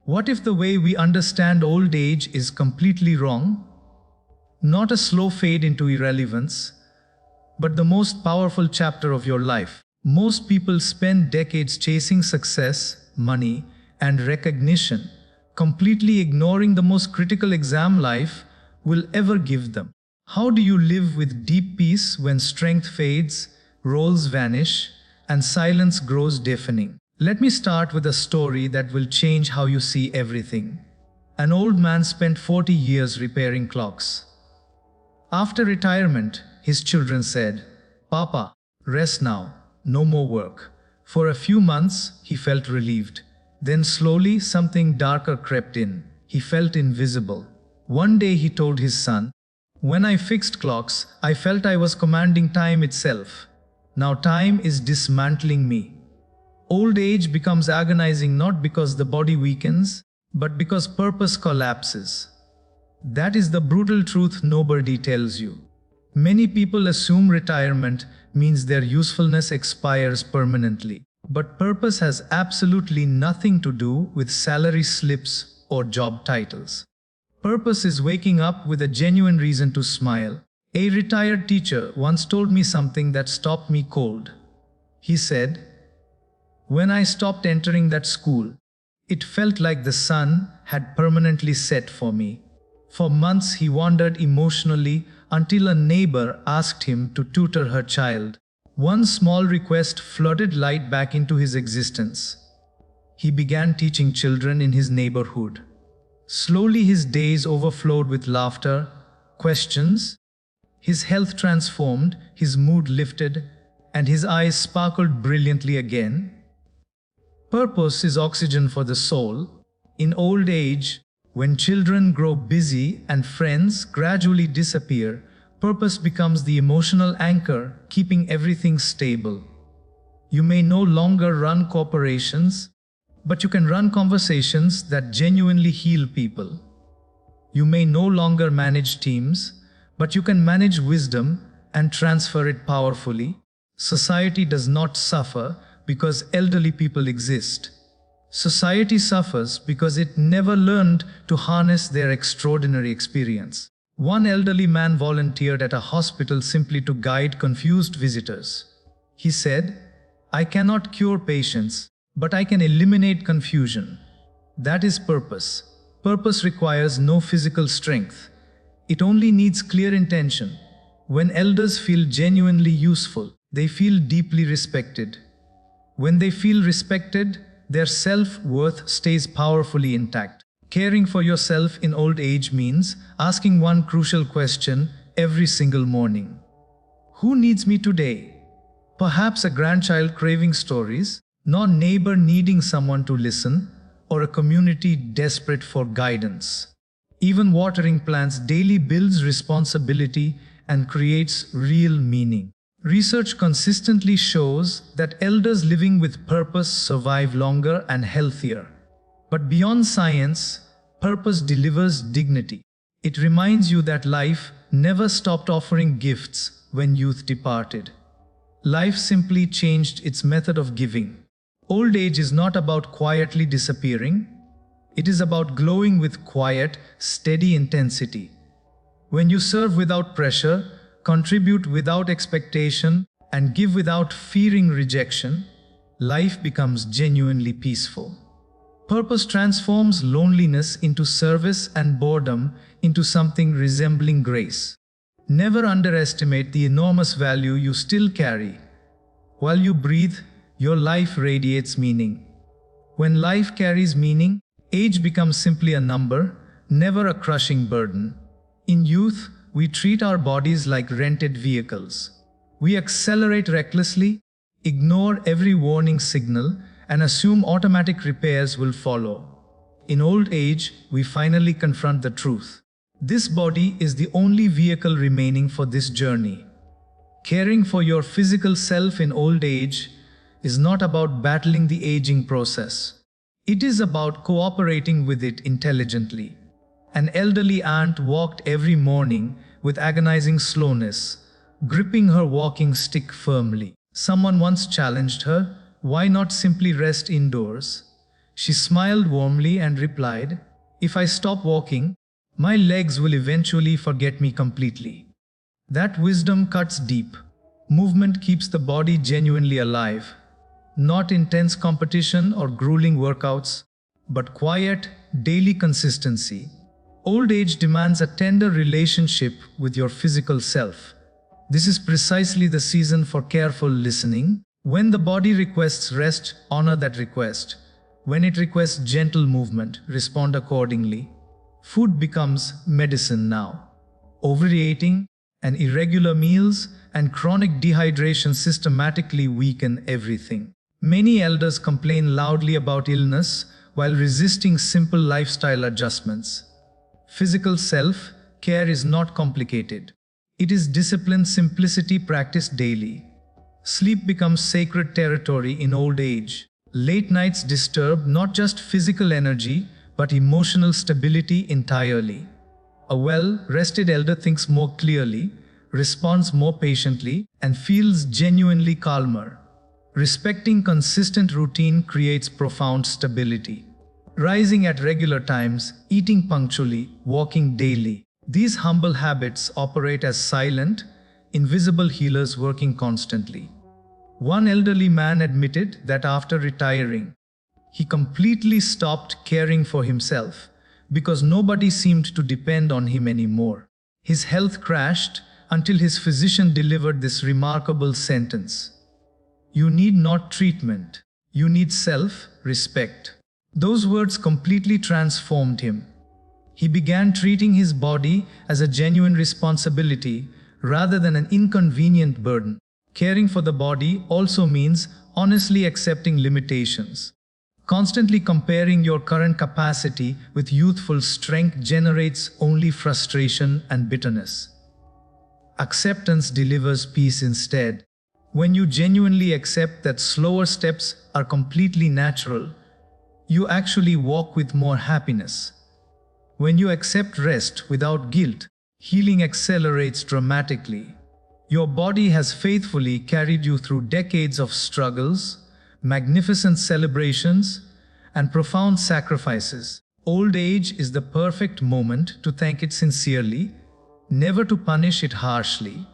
What if the way we understand old age is completely wrong? Not a slow fade into irrelevance, but the most powerful chapter of your life. Most people spend decades chasing success, money, and recognition, completely ignoring the most critical exam life will ever give them. How do you live with deep peace when strength fades, roles vanish, and silence grows deafening? Let me start with a story that will change how you see everything. An old man spent 40 years repairing clocks. After retirement, his children said, "Papa, rest now, no more work." For a few months, he felt relieved. Then slowly, something darker crept in. He felt invisible. One day he told his son, "When I fixed clocks, I felt I was commanding time itself. Now time is dismantling me." Old age becomes agonizing not because the body weakens, but because purpose collapses. That is the brutal truth nobody tells you. Many people assume retirement means their usefulness expires permanently. But purpose has absolutely nothing to do with salary slips or job titles. Purpose is waking up with a genuine reason to smile. A retired teacher once told me something that stopped me cold. He said, "When I stopped entering that school, it felt like the sun had permanently set for me." For months he wandered emotionally until a neighbor asked him to tutor her child. One small request flooded light back into his existence. He began teaching children in his neighborhood. Slowly his days overflowed with laughter, questions. His health transformed, his mood lifted, and his eyes sparkled brilliantly again. Purpose is oxygen for the soul. In old age, when children grow busy and friends gradually disappear, purpose becomes the emotional anchor keeping everything stable. You may no longer run corporations, but you can run conversations that genuinely heal people. You may no longer manage teams, but you can manage wisdom and transfer it powerfully. Society does not suffer because elderly people exist. Society suffers because it never learned to harness their extraordinary experience. One elderly man volunteered at a hospital simply to guide confused visitors. He said, "I cannot cure patients, but I can eliminate confusion." That is purpose. Purpose requires no physical strength. It only needs clear intention. When elders feel genuinely useful, they feel deeply respected. When they feel respected, their self-worth stays powerfully intact. Caring for yourself in old age means asking one crucial question every single morning. Who needs me today? Perhaps a grandchild craving stories, nor neighbor needing someone to listen, or a community desperate for guidance. Even watering plants daily builds responsibility and creates real meaning. Research consistently shows that elders living with purpose survive longer and healthier. But beyond science, purpose delivers dignity. It reminds you that life never stopped offering gifts when youth departed. Life simply changed its method of giving. Old age is not about quietly disappearing. It is about glowing with quiet, steady intensity. When you serve without pressure, contribute without expectation, and give without fearing rejection, life becomes genuinely peaceful. Purpose transforms loneliness into service and boredom into something resembling grace. Never underestimate the enormous value you still carry. While you breathe, your life radiates meaning. When life carries meaning, age becomes simply a number, never a crushing burden. In youth, we treat our bodies like rented vehicles. We accelerate recklessly, ignore every warning signal, and assume automatic repairs will follow. In old age, we finally confront the truth. This body is the only vehicle remaining for this journey. Caring for your physical self in old age is not about battling the aging process. It is about cooperating with it intelligently. An elderly aunt walked every morning with agonizing slowness, gripping her walking stick firmly. Someone once challenged her, "Why not simply rest indoors?" She smiled warmly and replied, "If I stop walking, my legs will eventually forget me completely." That wisdom cuts deep. Movement keeps the body genuinely alive. Not intense competition or grueling workouts, but quiet, daily consistency. Old age demands a tender relationship with your physical self. This is precisely the season for careful listening. When the body requests rest, honor that request. When it requests gentle movement, respond accordingly. Food becomes medicine now. Overeating and irregular meals and chronic dehydration systematically weaken everything. Many elders complain loudly about illness while resisting simple lifestyle adjustments. Physical self-care is not complicated. It is disciplined simplicity practiced daily. Sleep becomes sacred territory in old age. Late nights disturb not just physical energy, but emotional stability entirely. A well-rested elder thinks more clearly, responds more patiently, and feels genuinely calmer. Respecting consistent routine creates profound stability. Rising at regular times, eating punctually, walking daily. These humble habits operate as silent, invisible healers working constantly. One elderly man admitted that after retiring, he completely stopped caring for himself because nobody seemed to depend on him anymore. His health crashed until his physician delivered this remarkable sentence: "You need not treatment, you need self-respect." Those words completely transformed him. He began treating his body as a genuine responsibility rather than an inconvenient burden. Caring for the body also means honestly accepting limitations. Constantly comparing your current capacity with youthful strength generates only frustration and bitterness. Acceptance delivers peace instead. When you genuinely accept that slower steps are completely natural, you actually walk with more happiness. When you accept rest without guilt, healing accelerates dramatically. Your body has faithfully carried you through decades of struggles, magnificent celebrations, and profound sacrifices. Old age is the perfect moment to thank it sincerely, never to punish it harshly.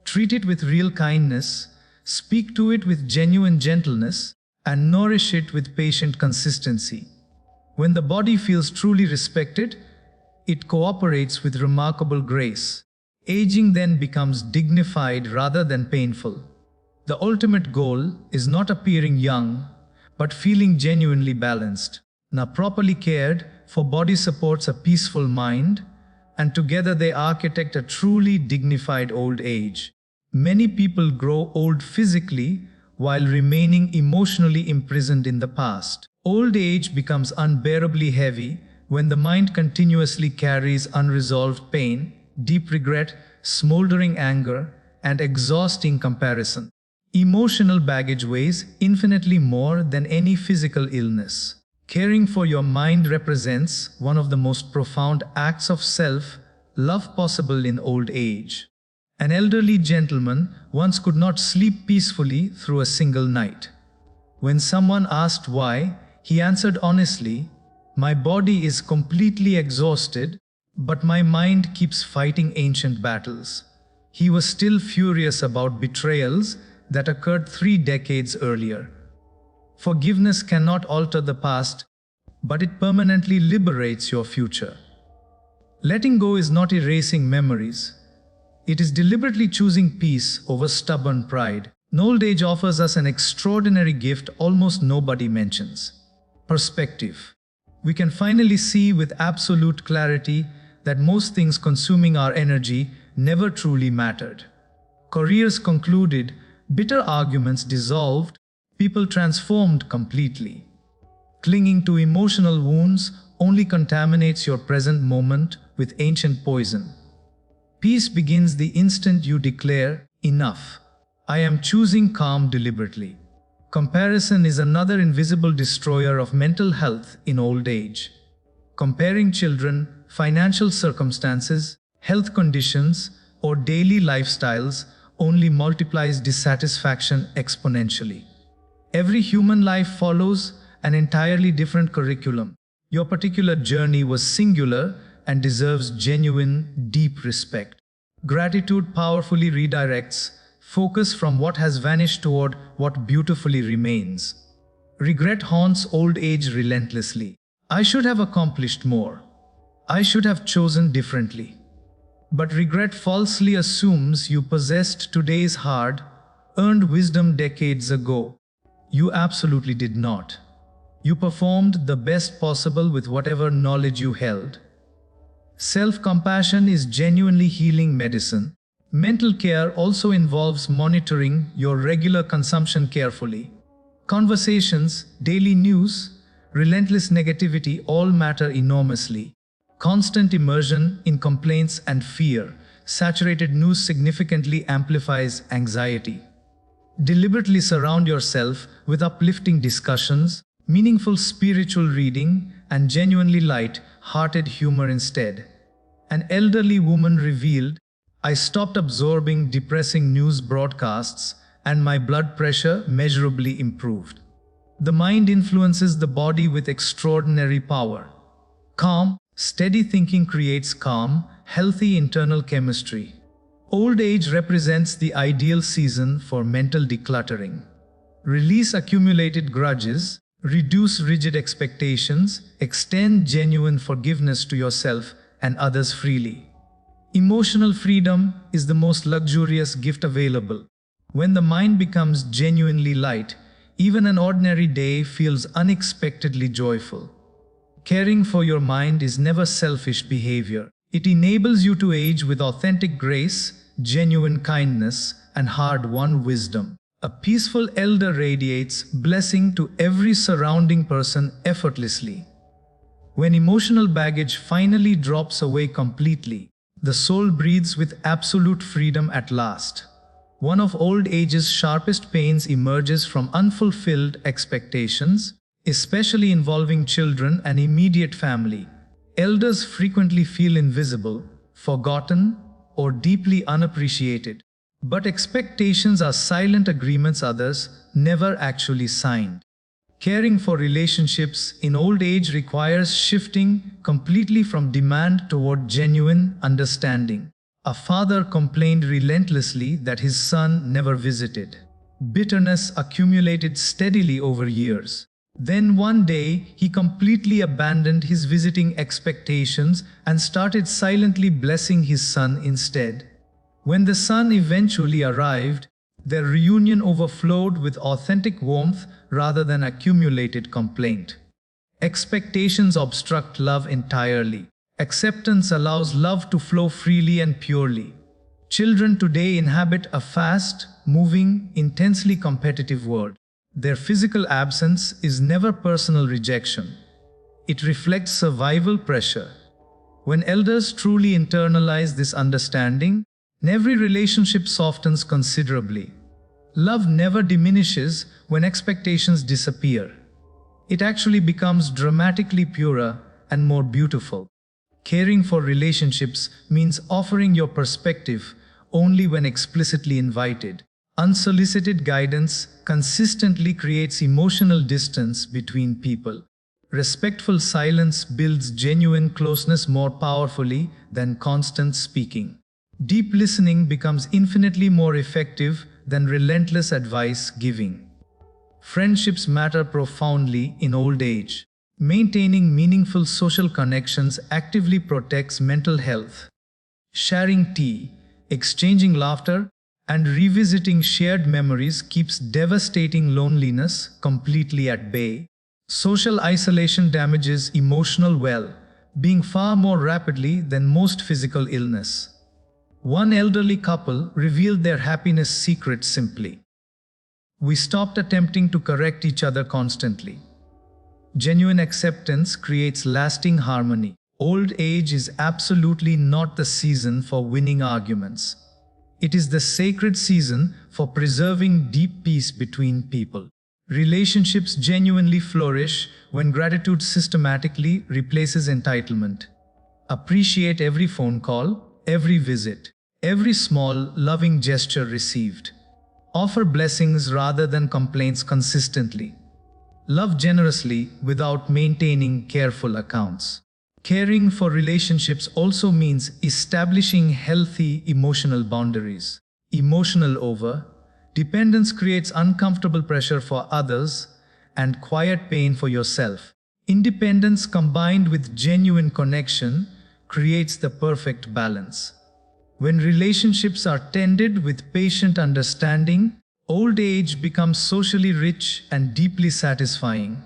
Treat it with real kindness, speak to it with genuine gentleness, and nourish it with patient consistency. When the body feels truly respected, it cooperates with remarkable grace. Aging then becomes dignified rather than painful. The ultimate goal is not appearing young, but feeling genuinely balanced. Now properly cared for body supports a peaceful mind, and together they architect a truly dignified old age. Many people grow old physically while remaining emotionally imprisoned in the past. Old age becomes unbearably heavy when the mind continuously carries unresolved pain, deep regret, smoldering anger, and exhausting comparison. Emotional baggage weighs infinitely more than any physical illness. Caring for your mind represents one of the most profound acts of self-love possible in old age. An elderly gentleman once could not sleep peacefully through a single night. When someone asked why, he answered honestly, "My body is completely exhausted, but my mind keeps fighting ancient battles." He was still furious about betrayals that occurred 3 decades earlier. Forgiveness cannot alter the past, but it permanently liberates your future. Letting go is not erasing memories. It is deliberately choosing peace over stubborn pride. Old age offers us an extraordinary gift almost nobody mentions: perspective. We can finally see with absolute clarity that most things consuming our energy never truly mattered. Careers concluded, bitter arguments dissolved, people transformed completely. Clinging to emotional wounds only contaminates your present moment with ancient poison. Peace begins the instant you declare, "Enough. I am choosing calm deliberately." Comparison is another invisible destroyer of mental health in old age. Comparing children, financial circumstances, health conditions, or daily lifestyles only multiplies dissatisfaction exponentially. Every human life follows an entirely different curriculum. Your particular journey was singular and deserves genuine, deep respect. Gratitude powerfully redirects focus from what has vanished toward what beautifully remains. Regret haunts old age relentlessly. I should have accomplished more. I should have chosen differently. But regret falsely assumes you possessed today's hard-earned wisdom decades ago. You absolutely did not. You performed the best possible with whatever knowledge you held. Self-compassion is genuinely healing medicine. Mental care also involves monitoring your regular consumption carefully. Conversations, daily news, relentless negativity all matter enormously. Constant immersion in complaints and fear, saturated news significantly amplifies anxiety. Deliberately surround yourself with uplifting discussions, meaningful spiritual reading, and genuinely light-hearted humor instead. An elderly woman revealed, "I stopped absorbing depressing news broadcasts, and my blood pressure measurably improved." The mind influences the body with extraordinary power. Calm, steady thinking creates calm, healthy internal chemistry. Old age represents the ideal season for mental decluttering. Release accumulated grudges, reduce rigid expectations, extend genuine forgiveness to yourself and others freely. Emotional freedom is the most luxurious gift available. When the mind becomes genuinely light, even an ordinary day feels unexpectedly joyful. Caring for your mind is never selfish behavior. It enables you to age with authentic grace, genuine kindness, and hard-won wisdom. A peaceful elder radiates blessing to every surrounding person effortlessly. When emotional baggage finally drops away completely, the soul breathes with absolute freedom at last. One of old age's sharpest pains emerges from unfulfilled expectations, especially involving children and immediate family. Elders frequently feel invisible, forgotten, or deeply unappreciated. But expectations are silent agreements others never actually signed. Caring for relationships in old age requires shifting completely from demand toward genuine understanding. A father complained relentlessly that his son never visited. Bitterness accumulated steadily over years. Then one day, he completely abandoned his visiting expectations and started silently blessing his son instead. When the son eventually arrived, their reunion overflowed with authentic warmth rather than accumulated complaint. Expectations obstruct love entirely. Acceptance allows love to flow freely and purely. Children today inhabit a fast, moving, intensely competitive world. Their physical absence is never personal rejection. It reflects survival pressure. When elders truly internalize this understanding, every relationship softens considerably. Love never diminishes when expectations disappear. It actually becomes dramatically purer and more beautiful. Caring for relationships means offering your perspective only when explicitly invited. Unsolicited guidance consistently creates emotional distance between people. Respectful silence builds genuine closeness more powerfully than constant speaking. Deep listening becomes infinitely more effective than relentless advice giving. Friendships matter profoundly in old age. Maintaining meaningful social connections actively protects mental health. Sharing tea, exchanging laughter, and revisiting shared memories keeps devastating loneliness completely at bay. Social isolation damages emotional well-being far more rapidly than most physical illness. One elderly couple revealed their happiness secret simply: "We stopped attempting to correct each other constantly." Genuine acceptance creates lasting harmony. Old age is absolutely not the season for winning arguments. It is the sacred season for preserving deep peace between people. Relationships genuinely flourish when gratitude systematically replaces entitlement. Appreciate every phone call, every visit, every small, loving gesture received. Offer blessings rather than complaints consistently. Love generously without maintaining careful accounts. Caring for relationships also means establishing healthy emotional boundaries. Emotional dependence creates uncomfortable pressure for others and quiet pain for yourself. Independence combined with genuine connection creates the perfect balance. When relationships are tended with patient understanding, old age becomes socially rich and deeply satisfying.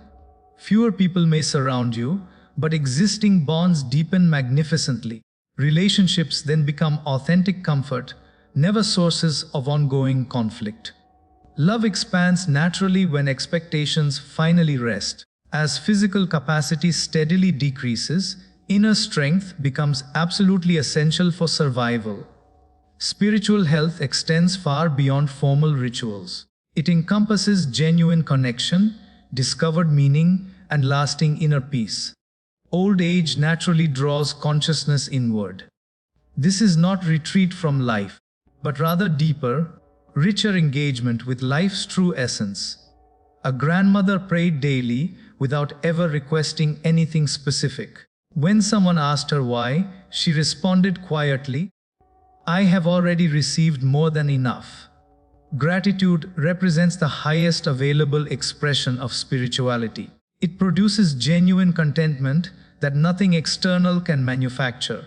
Fewer people may surround you, but existing bonds deepen magnificently. Relationships then become authentic comfort, never sources of ongoing conflict. Love expands naturally when expectations finally rest. As physical capacity steadily decreases, inner strength becomes absolutely essential for survival. Spiritual health extends far beyond formal rituals. It encompasses genuine connection, discovered meaning, and lasting inner peace. Old age naturally draws consciousness inward. This is not retreat from life, but rather deeper, richer engagement with life's true essence. A grandmother prayed daily without ever requesting anything specific. When someone asked her why, she responded quietly, "I have already received more than enough." Gratitude represents the highest available expression of spirituality. It produces genuine contentment that nothing external can manufacture.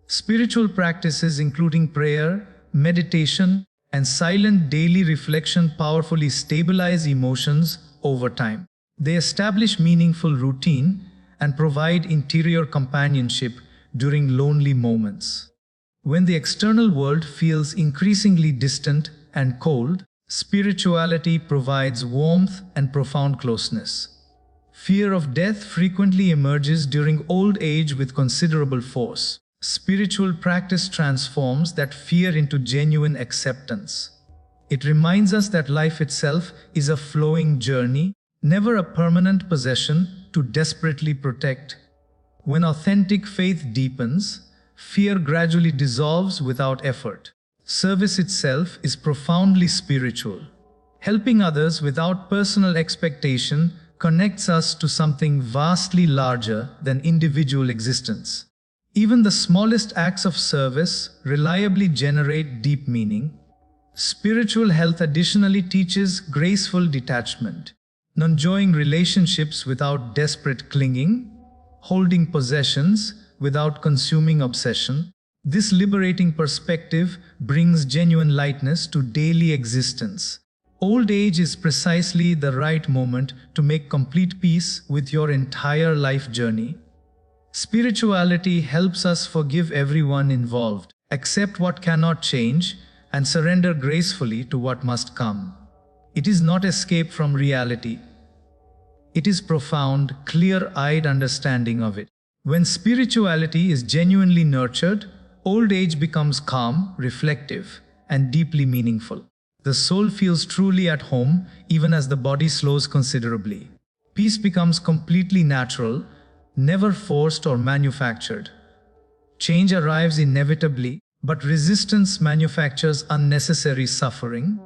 Spiritual practices including prayer, meditation, and silent daily reflection powerfully stabilize emotions over time. They establish meaningful routine and provide interior companionship during lonely moments. When the external world feels increasingly distant and cold, spirituality provides warmth and profound closeness. Fear of death frequently emerges during old age with considerable force. Spiritual practice transforms that fear into genuine acceptance. It reminds us that life itself is a flowing journey, never a permanent possession to desperately protect. When authentic faith deepens, fear gradually dissolves without effort. Service itself is profoundly spiritual. Helping others without personal expectation connects us to something vastly larger than individual existence. Even the smallest acts of service reliably generate deep meaning. Spiritual health additionally teaches graceful detachment, enjoying relationships without desperate clinging, holding possessions without consuming obsession. This liberating perspective brings genuine lightness to daily existence. Old age is precisely the right moment to make complete peace with your entire life journey. Spirituality helps us forgive everyone involved, accept what cannot change, and surrender gracefully to what must come. It is not escape from reality. It is profound, clear-eyed understanding of it. When spirituality is genuinely nurtured, old age becomes calm, reflective, and deeply meaningful. The soul feels truly at home even as the body slows considerably. Peace becomes completely natural, never forced or manufactured. Change arrives inevitably, but resistance manufactures unnecessary suffering.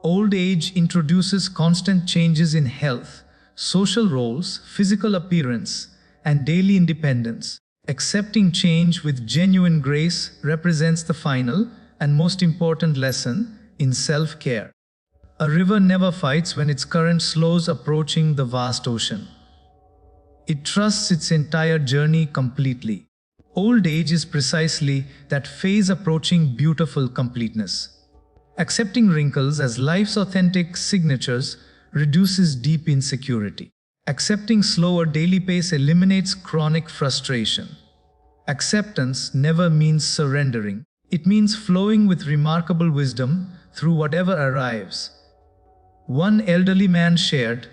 Old age introduces constant changes in health, social roles, physical appearance, and daily independence. Accepting change with genuine grace represents the final and most important lesson in self-care. A river never fights when its current slows approaching the vast ocean. It trusts its entire journey completely. Old age is precisely that phase approaching beautiful completeness. Accepting wrinkles as life's authentic signatures reduces deep insecurity. Accepting slower daily pace eliminates chronic frustration. Acceptance never means surrendering. It means flowing with remarkable wisdom through whatever arrives. One elderly man shared,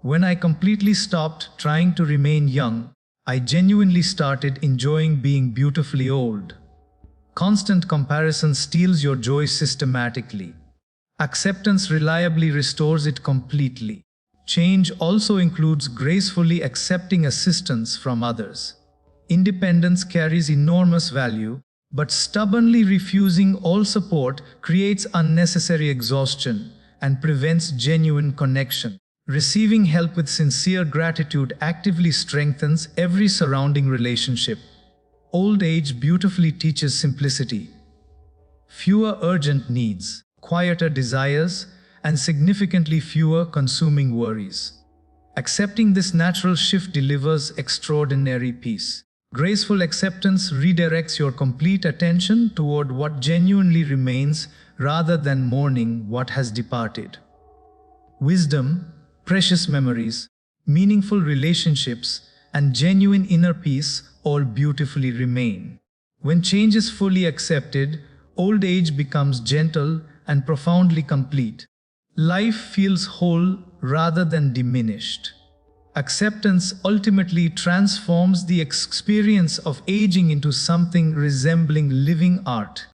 "When I completely stopped trying to remain young, I genuinely started enjoying being beautifully old." Constant comparison steals your joy systematically. Acceptance reliably restores it completely. Change also includes gracefully accepting assistance from others. Independence carries enormous value, but stubbornly refusing all support creates unnecessary exhaustion and prevents genuine connection. Receiving help with sincere gratitude actively strengthens every surrounding relationship. Old age beautifully teaches simplicity. Fewer urgent needs, quieter desires, and significantly fewer consuming worries. Accepting this natural shift delivers extraordinary peace. Graceful acceptance redirects your complete attention toward what genuinely remains rather than mourning what has departed. Wisdom, precious memories, meaningful relationships, and genuine inner peace all beautifully remain. When change is fully accepted, old age becomes gentle and profoundly complete. Life feels whole rather than diminished. Acceptance ultimately transforms the experience of aging into something resembling living art.